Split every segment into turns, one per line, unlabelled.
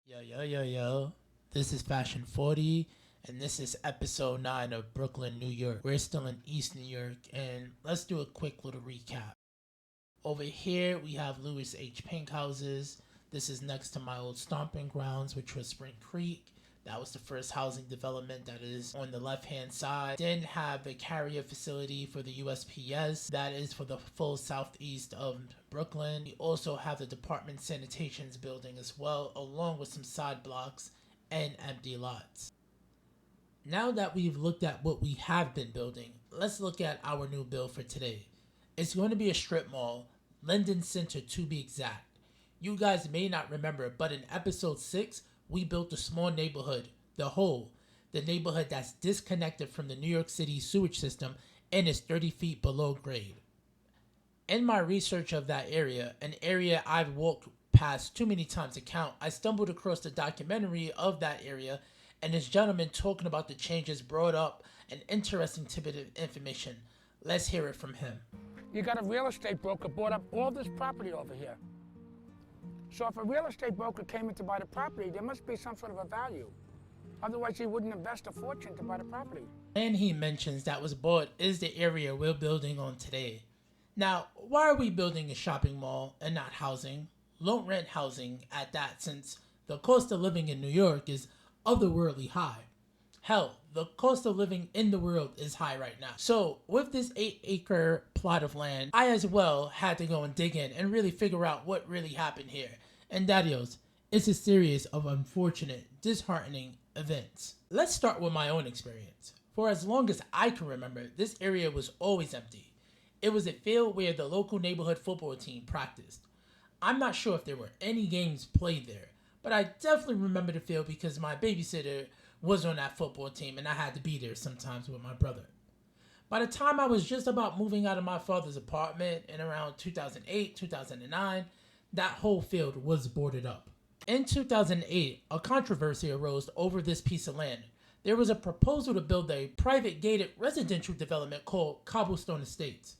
Yo. This is Fashion 40, and this is episode 9 of Brooklyn, New York. We're still in East New York, and let's do a quick little recap. Over here, we have Louis H. Pink houses. This is next to my old stomping grounds, which was Spring Creek. That was the first housing development that is on the left-hand side. Then have a carrier facility for the USPS. That is for the full southeast of Brooklyn. We also have the Department Sanitation's building as well, along with some side blocks and empty lots. Now that we've looked at what we have been building, let's look at our new build for today. It's going to be a strip mall, Linden Center to be exact. You guys may not remember, but in episode 6, we built a small neighborhood, the Hole, the neighborhood that's disconnected from the New York City sewage system and is 30 feet below grade. In my research of that area, an area I've walked past too many times to count, I stumbled across the documentary of that area and this gentleman talking about the changes brought up an interesting tidbit of information. Let's hear it from him.
You got a real estate broker bought up all this property over here. So if a real estate broker came in to buy the property, there must be some sort of a value. Otherwise, he wouldn't invest a fortune to buy the property.
And he mentions that was bought is the area we're building on today. Now, why are we building a shopping mall and not housing? Low rent housing at that, since the cost of living in New York is otherworldly high. Hell, the cost of living in the world is high right now. So with this 8-acre plot of land, I as well had to go and dig in and really figure out what really happened here. And Dadios, it's a series of unfortunate, disheartening events. Let's start with my own experience. For as long as I can remember, this area was always empty. It was a field where the local neighborhood football team practiced. I'm not sure if there were any games played there, but I definitely remember the field because my babysitter was on that football team and I had to be there sometimes with my brother. By the time I was just about moving out of my father's apartment in around 2008, 2009, that whole field was boarded up. In 2008, a controversy arose over this piece of land. There was a proposal to build a private gated residential development called Cobblestone Estates.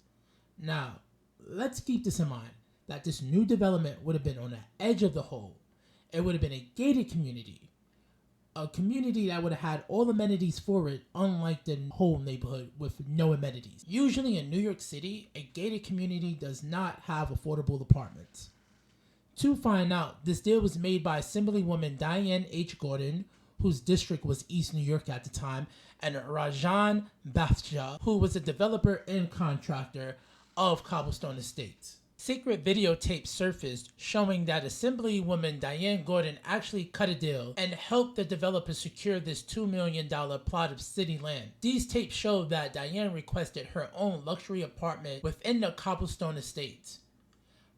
Now, let's keep this in mind, that this new development would have been on the edge of the Hole. It would have been a gated community. A community that would have had all amenities for it, unlike the Hole neighborhood with no amenities. Usually in New York City, a gated community does not have affordable apartments. To find out, this deal was made by Assemblywoman Diane H. Gordon, whose district was East New York at the time, and Rajan Bhatia, who was a developer and contractor of Cobblestone Estates. Secret videotapes surfaced showing that Assemblywoman Diane Gordon actually cut a deal and helped the developer secure this $2 million plot of city land. These tapes show that Diane requested her own luxury apartment within the Cobblestone Estates.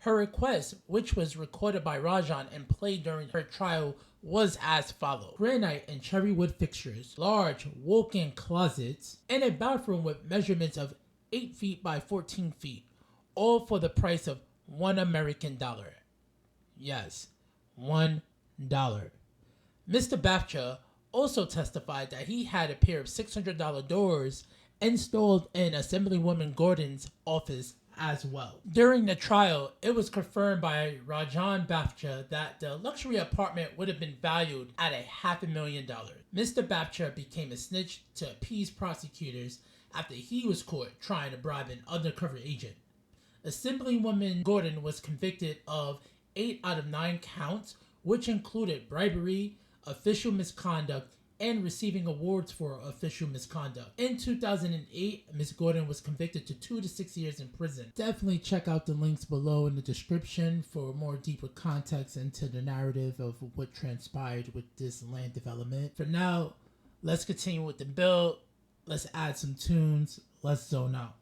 Her request, which was recorded by Rajan and played during her trial, was as follows: granite and cherry wood fixtures, large walk-in closets, and a bathroom with measurements of 8 feet by 14 feet, all for the price of $1 American. Yes, $1. Mr. Bhatia also testified that he had a pair of $600 doors installed in Assemblywoman Gordon's office as well. During the trial, it was confirmed by Rajan Bhatia that the luxury apartment would have been valued at $500,000. Mr. Bhatia became a snitch to appease prosecutors after he was caught trying to bribe an undercover agent. Assemblywoman Gordon was convicted of 8 out of 9 counts, which included bribery, official misconduct, and receiving awards for official misconduct. In 2008, Ms. Gordon was convicted to 2 to 6 years in prison. Definitely check out the links below in the description for more deeper context into the narrative of what transpired with this land development. For now, let's continue with the build. Let's add some tunes. Let's zone out.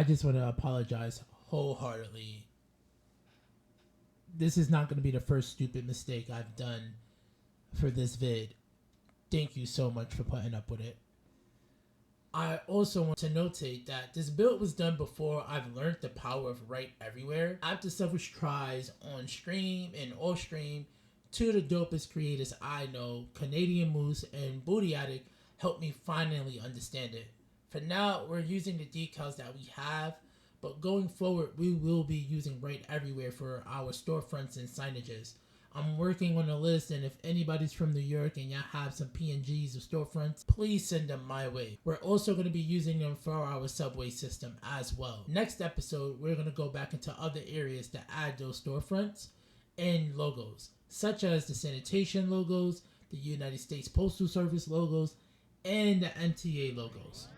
I just want to apologize wholeheartedly. This is not going to be the first stupid mistake I've done for this vid. Thank you so much for putting up with it. I also want to notate that this build was done before I've learned the power of Right Everywhere. After several tries on stream and off stream, two of the dopest creators I know, Canadian Moose and Booty Addict, helped me finally understand it. For now, we're using the decals that we have, but going forward, we will be using Right Everywhere for our storefronts and signages. I'm working on a list, and if anybody's from New York and y'all have some PNGs of storefronts, please send them my way. We're also going to be using them for our subway system as well. Next episode, we're going to go back into other areas to add those storefronts and logos, such as the sanitation logos, the United States Postal Service logos, and the MTA logos.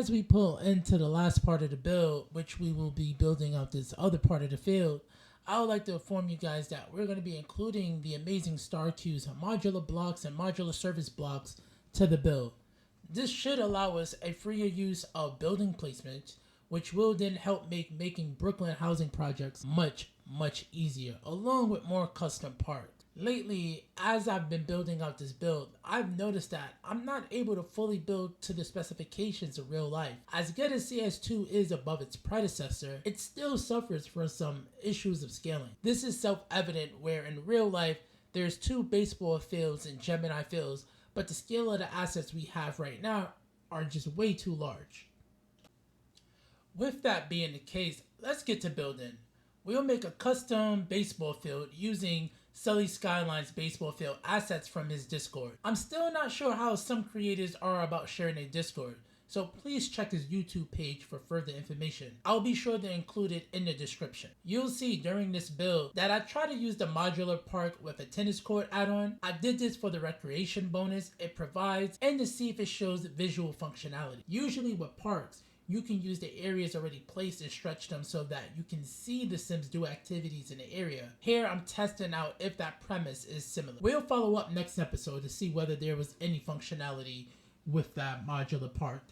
as we pull into the last part of the build, which we will be building out this other part of the field, I would like to inform you guys that we're going to be including the amazing StarQ's modular blocks and modular service blocks to the build. This should allow us a freer use of building placement, which will then help making Brooklyn housing projects much easier, along with more custom parts. Lately, as I've been building out this build, I've noticed that I'm not able to fully build to the specifications of real life. As good as CS2 is above its predecessor, it still suffers from some issues of scaling. This is self-evident where in real life, there's 2 baseball fields and Gemini fields, but the scale of the assets we have right now are just way too large. With that being the case, let's get to building. We'll make a custom baseball field using Sully Skylines baseball field assets from his Discord. I'm still not sure how some creators are about sharing their Discord, so please check his YouTube page for further information. I'll be sure to include it in the description. You'll see during this build that I try to use the modular park with a tennis court add-on. I did this for the recreation bonus it provides and to see if it shows visual functionality. Usually with parks, you can use the areas already placed and stretch them so that you can see the Sims do activities in the area. Here I'm testing out if that premise is similar. We'll follow up next episode to see whether there was any functionality with that modular park.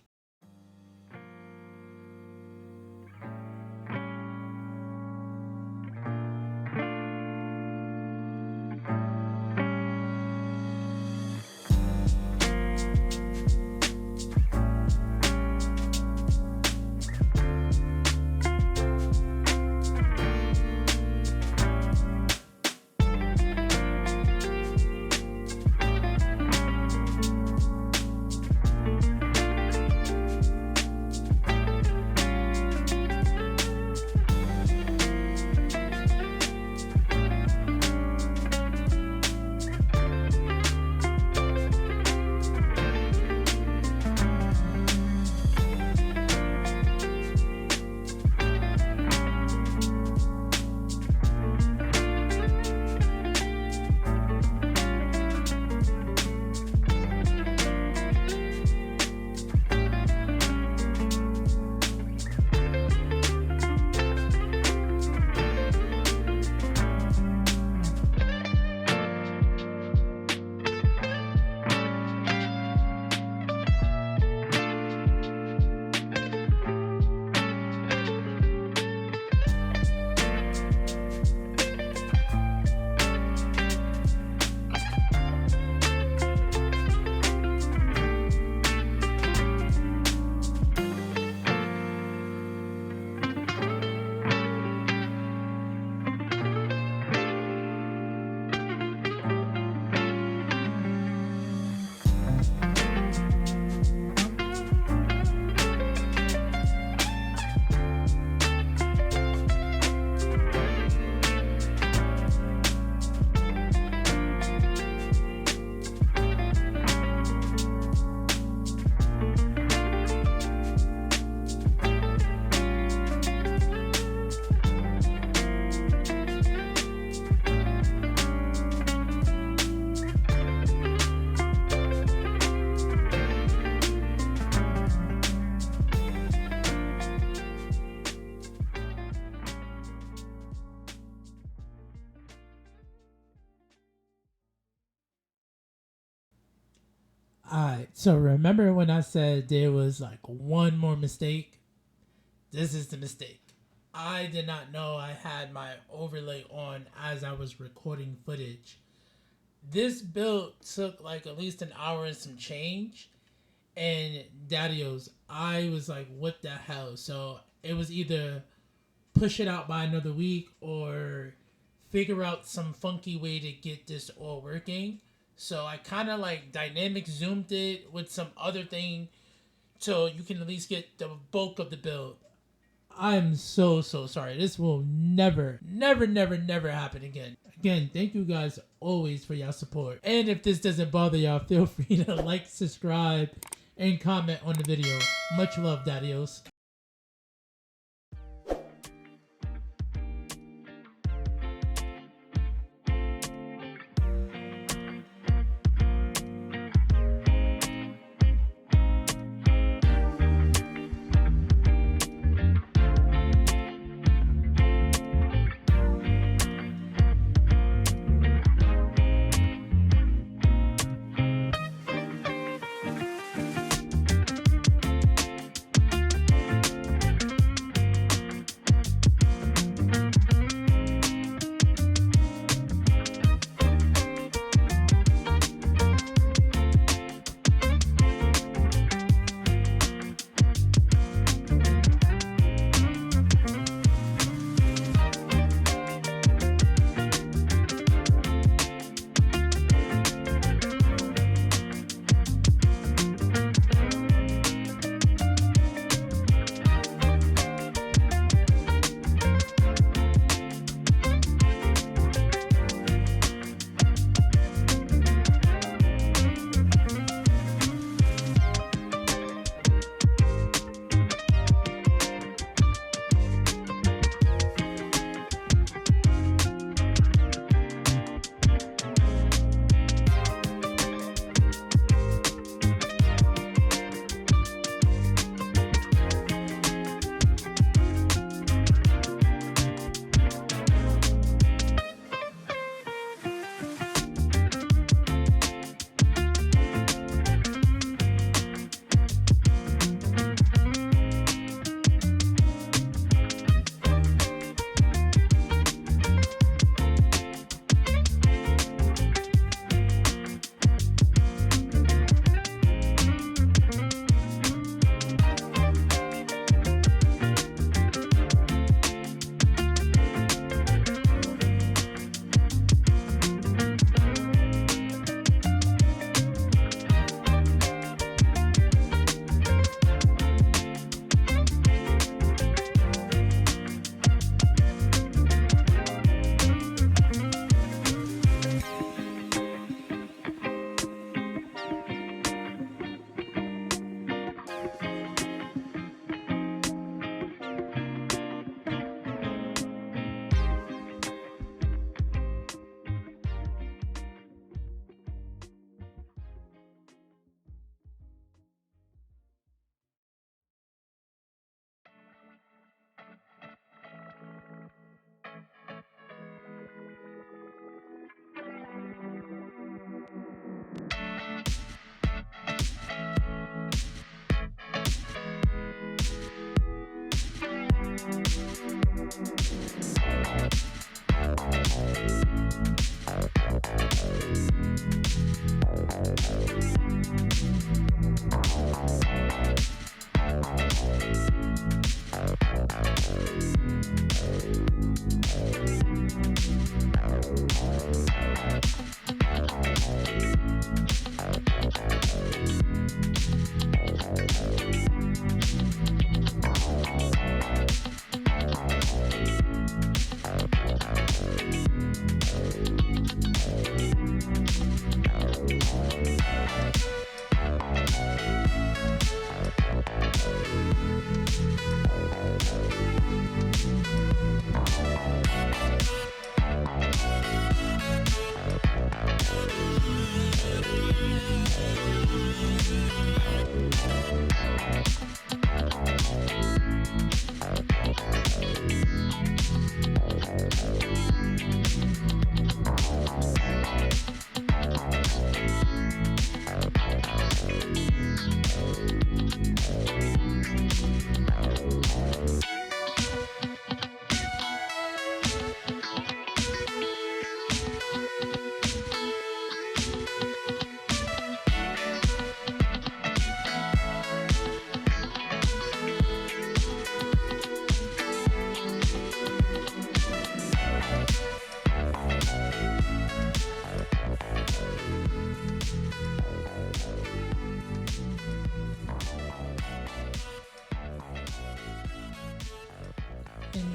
Alright, so remember when I said there was like one more mistake? This is the mistake. I did not know I had my overlay on as I was recording footage. This build took like at least an hour and some change. And Daddios, I was like, what the hell? So it was either push it out by another week or figure out some funky way to get this all working. So I kind of like dynamic zoomed it with some other thing so you can at least get the bulk of the build. I'm so sorry. This will never happen again. Again, thank you guys always for your support. And if this doesn't bother y'all, feel free to like, subscribe, and comment on the video. Much love, Daddios.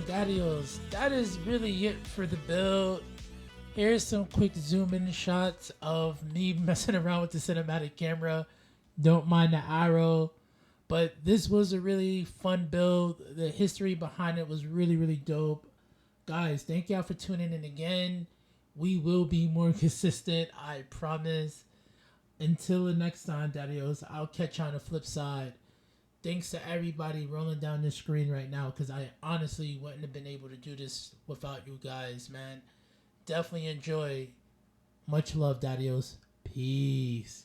Daddios, that is really it for the build. Here's some quick zoom in shots of me messing around with the cinematic camera. Don't mind the arrow. But this was a really fun build. The history behind it was really, really dope. Guys, thank y'all for tuning in again. We will be more consistent, I promise. Until the next time, Daddios, I'll catch you on the flip side. Thanks to everybody rolling down the screen right now, because I honestly wouldn't have been able to do this without you guys, man. Definitely enjoy. Much love, Daddios. Peace.